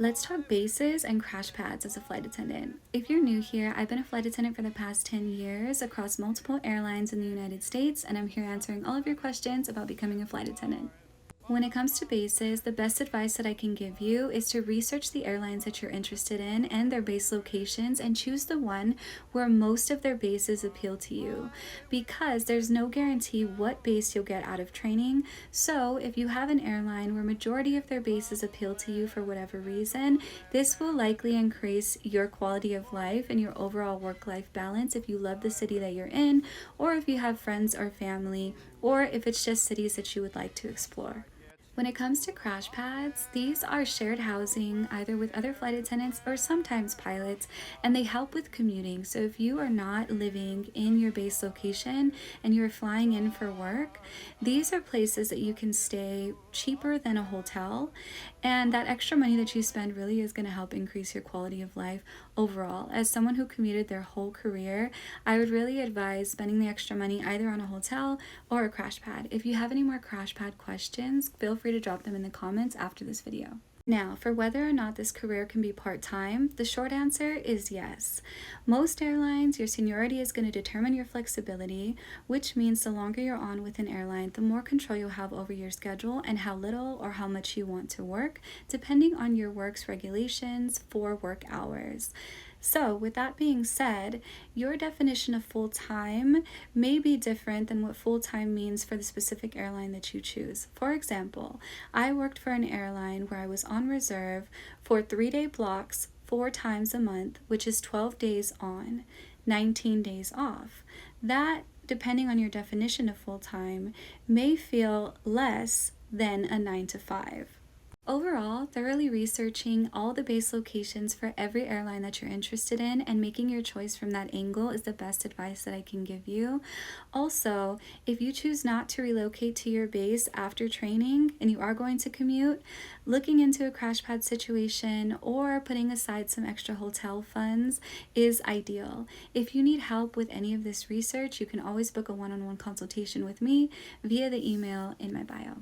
Let's talk bases and crash pads as a flight attendant. If you're new here, I've been a flight attendant for the past 10 years across multiple airlines in the United States, and I'm here answering all of your questions about becoming a flight attendant. When it comes to bases, the best advice that I can give you is to research the airlines that you're interested in and their base locations and choose the one where most of their bases appeal to you, because there's no guarantee what base you'll get out of training. So if you have an airline where majority of their bases appeal to you for whatever reason, this will likely increase your quality of life and your overall work-life balance if you love the city that you're in, or if you have friends or family, or if it's just cities that you would like to explore. When it comes to crash pads, these are shared housing either with other flight attendants or sometimes pilots, and they help with commuting. So if you are not living in your base location and you're flying in for work, these are places that you can stay cheaper than a hotel, and that extra money that you spend really is going to help increase your quality of life overall. As someone who commuted their whole career, I would really advise spending the extra money either on a hotel or a crash pad. If you have any more crash pad questions, feel free to drop them in the comments after this video. Now, for whether or not this career can be part-time, the short answer is yes. Most airlines, your seniority is going to determine your flexibility, which means the longer you're on with an airline, the more control you'll have over your schedule and how little or how much you want to work, depending on your work's regulations for work hours. So with that being said, your definition of full-time may be different than what full-time means for the specific airline that you choose. For example, I worked for an airline where I was on reserve for 3-day blocks 4 times a month, which is 12 days on, 19 days off. That, depending on your definition of full-time, may feel less than a 9 to 5. Overall, thoroughly researching all the base locations for every airline that you're interested in and making your choice from that angle is the best advice that I can give you. Also, if you choose not to relocate to your base after training and you are going to commute, looking into a crash pad situation or putting aside some extra hotel funds is ideal. If you need help with any of this research, you can always book a one-on-one consultation with me via the email in my bio.